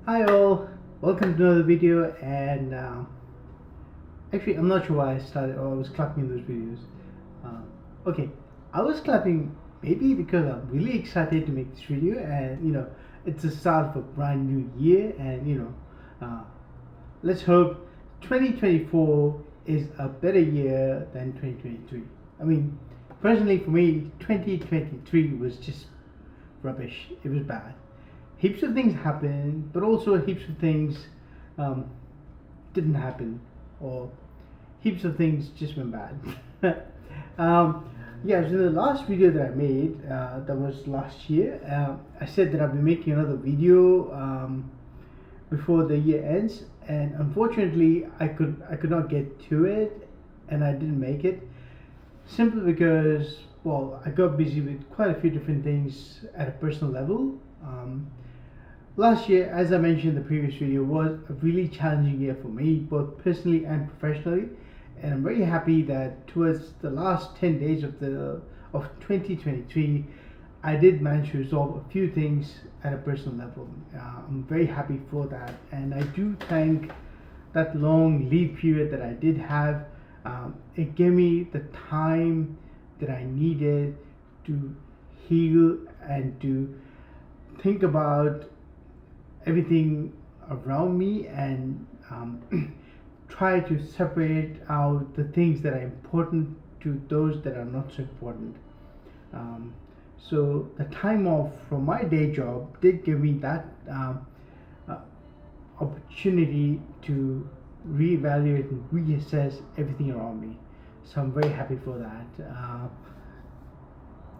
Hi all, welcome to another video. And actually, I'm not sure why I started or I was clapping in those videos. Okay, I was clapping maybe because I'm really excited to make this video, and it's the start of a brand new year, and let's hope 2024 is a better year than 2023. I mean, personally for me, 2023 was just rubbish. It was bad. Heaps of things happened, but also heaps of things um, didn't happen, or heaps of things just went bad. um, yeah, so the last video that I made, that was last year, I said that I'll be making another video before the year ends, and unfortunately, I could not get to it, and I didn't make it simply because, well, I got busy with quite a few different things at a personal level. Last year, as I mentioned in the previous video, was a really challenging year for me, both personally and professionally. And I'm very happy that towards the last 10 days of 2023, I did manage to resolve a few things at a personal level. I'm very happy for that, and I do thank that long leave period that I did have. It gave me the time that I needed to heal and to think about everything around me, and try to separate out the things that are important to those that are not so important. Um, so the time off from my day job did give me that uh, opportunity to reevaluate and reassess everything around me. So I'm very happy for that.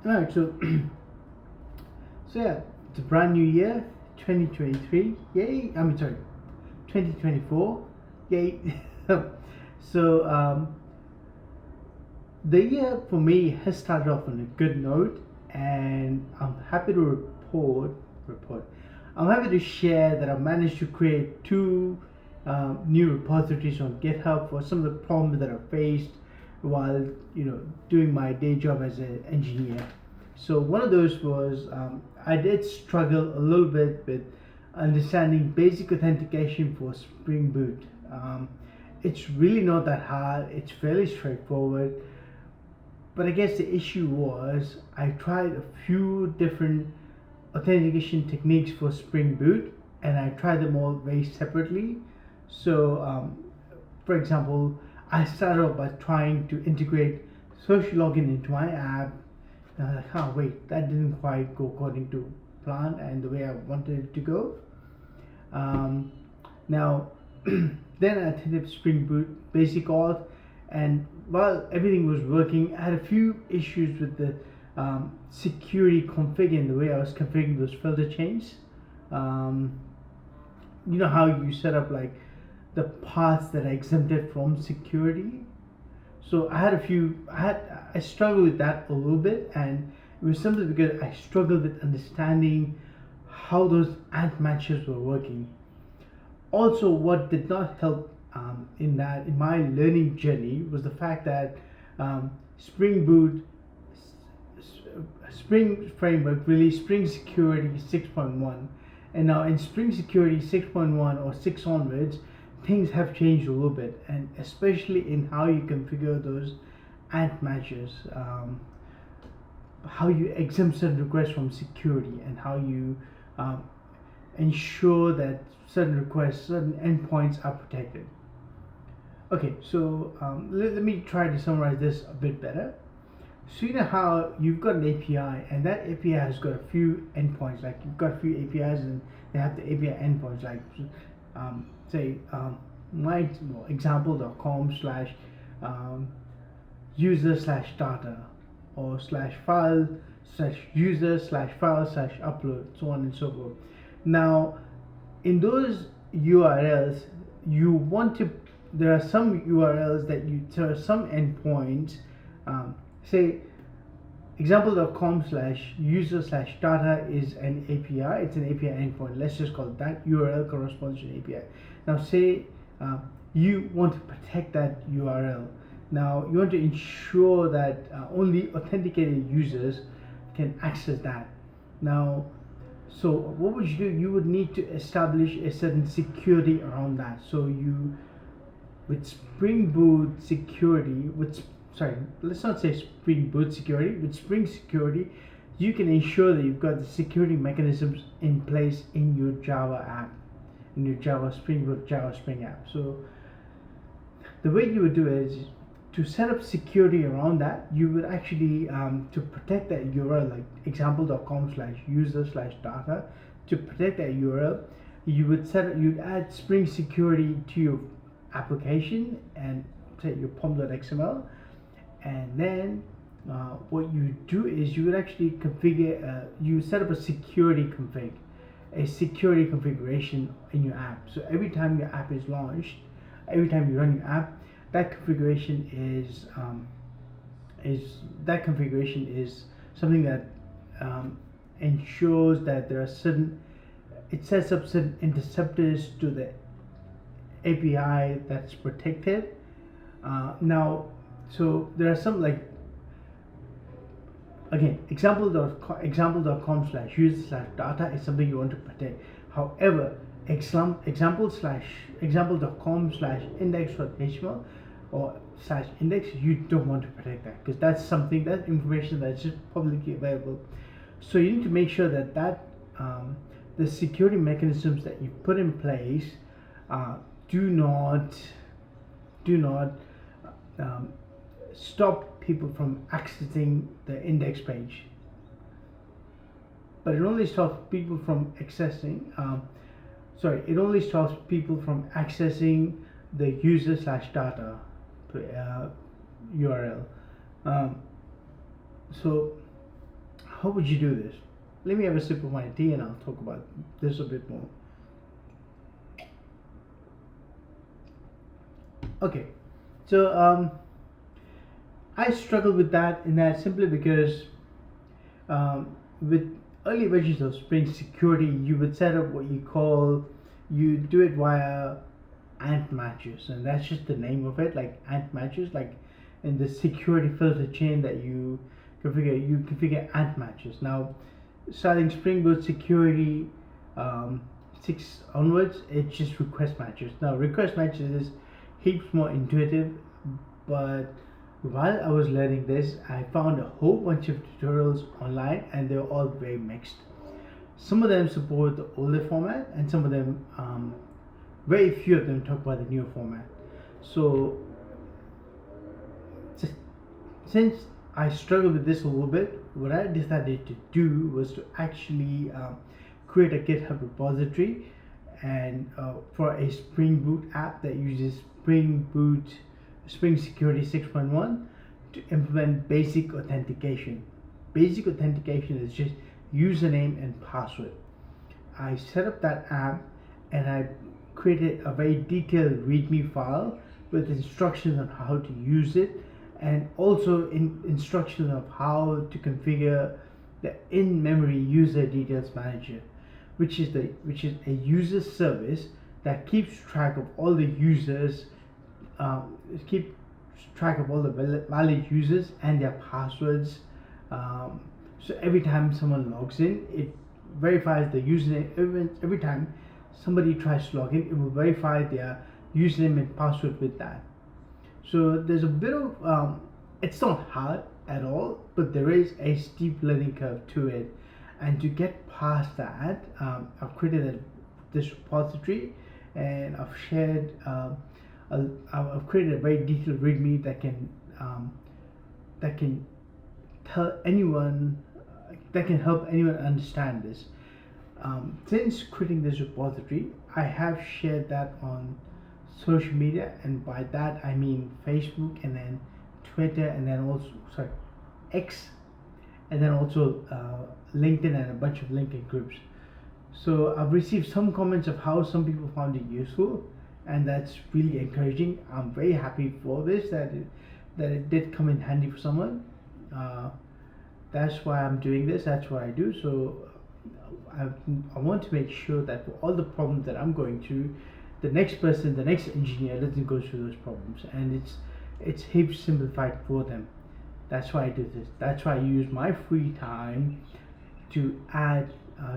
All right, so so yeah, it's a brand new year, 2023. Yay! I mean, sorry, 2024. Yay! so the year for me has started off on a good note, and I'm happy to report. I'm happy to share that I've managed to create two new repositories on GitHub for some of the problems that I faced while doing my day job as an engineer. So one of those was, I did struggle a little bit with understanding basic authentication for Spring Boot. It's really not that hard. It's fairly straightforward. But I guess the issue was I tried a few different authentication techniques for Spring Boot, and I tried them all very separately. So, for example, I started off by trying to integrate social login into my app. And I was like, oh wait, that didn't quite go according to plan and the way I wanted it to go. Now, then I attended Spring Boot Basic Auth, and while everything was working, I had a few issues with the security config and the way I was configuring those filter chains. Um, you know how you set up like the paths that are exempted from security. So I struggled with that a little bit, and it was simply because I struggled with understanding how those ant matches were working. Also, what did not help in my learning journey was the fact that Spring Boot Spring Framework released Spring Security 6.1, and now in Spring Security 6.1 or 6 onwards, things have changed a little bit, and especially in how you configure those ant matches, how you exempt certain requests from security, and how you um, ensure that certain requests, certain endpoints are protected. Okay, so let me try to summarize this a bit better. So you know how you've got an API, and that API has got a few endpoints. Like you've got a few APIs, and they have the API endpoints. Like say my example.com slash user slash data, or slash file slash user slash file slash upload, so on and so forth. Now, in those URLs, you want to there are some URLs that there are some endpoints. Say example.com slash user slash data is an API. It's an API endpoint. Let's just call it that. URL corresponds to an API. Now say you want to protect that URL. Now you want to ensure that only authenticated users can access that. Now So what would you do? You would need to establish a certain security around that. So you, with Spring Boot security, sorry, let's not say Spring Boot security, with Spring security, you can ensure that you've got the security mechanisms in place in your Java app, in your Java Spring Boot, Java Spring app. So the way you would do it is to set up security around that. You would actually to protect that URL, like example.com/user/data, to protect that URL, you'd add Spring security to your application and say your pom.xml, and then what you do is you would actually configure, you set up a security configuration in your app. So every time your app is launched, every time you run your app, that configuration is something that ensures that there are it sets up certain interceptors to the API that's protected. Now, so there are some, like, again, example.com/user/data is something you want to protect. However, example.com/index.html or /index, you don't want to protect that, because that's information that's just publicly available. So you need to make sure that the security mechanisms that you put in place do not stop people from accessing the index page, but it only stops people from accessing the user/data URL. So how would you do this? Let me have a sip of my tea and I'll talk about this a bit more. Okay, so I struggle with that simply because with early versions of Spring Security, you would set up you do it via ant matches, and that's just the name of it, like ant matches, like in the security filter chain that you configure ant matches. Now, starting Spring Boot security 6 onwards, it's just request matches. Now, request matches is heaps more intuitive, but while I was learning this, I found a whole bunch of tutorials online, and they were all very mixed. Some of them support the older format, and some of them, very few of them, talk about the newer format. So since I struggled with this a little bit, what I decided to do was to actually create a GitHub repository and for a Spring Boot app that uses Spring Security 6.1 to implement basic authentication. Basic authentication is just username and password. I set up that app and I created a very detailed README file with instructions on how to use it, and also instructions of how to configure the in-memory user details manager, which is a user service that keeps track of all the users, valid users and their passwords. So every time someone logs in, it verifies the username. Every time somebody tries to log in, it will verify their username and password with that. So there's a bit of it's not hard at all, but there is a steep learning curve to it. And to get past that, I've created this repository, and I've shared I've created a very detailed README that can tell anyone, that can help anyone understand this. Since creating this repository, I have shared that on social media, and by that I mean Facebook, and then Twitter, and then also X, and then also LinkedIn, and a bunch of LinkedIn groups. So I've received some comments of how some people found it useful, and that's really encouraging. I'm very happy for this, that it did come in handy for someone. That's why I'm doing this. That's what I do. So I want to make sure that for all the problems that I'm going through, the next engineer doesn't go through those problems, and it's heaps simplified for them. That's why I do this. That's why I use my free time to add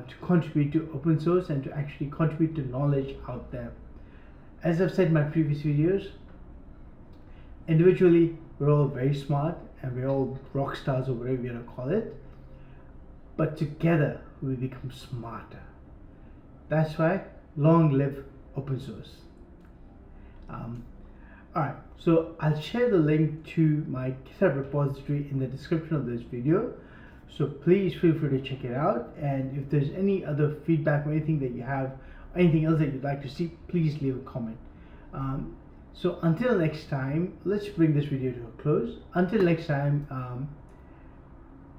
to contribute to open source and to actually contribute to knowledge out there. As I've said in my previous videos, individually we're all very smart and we're all rock stars or whatever you want to call it, but together we become smarter. That's why long live open source. Alright, so I'll share the link to my GitHub repository in the description of this video, so please feel free to check it out, and if there's any other feedback or anything that you have, or anything else that you'd like to see, please leave a comment. So until next time, let's bring this video to a close. Until next time,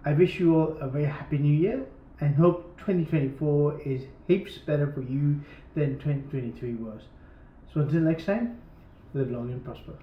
I wish you all a very happy new year and hope 2024 is heaps better for you than 2023 was. So until next time, live long and prosper.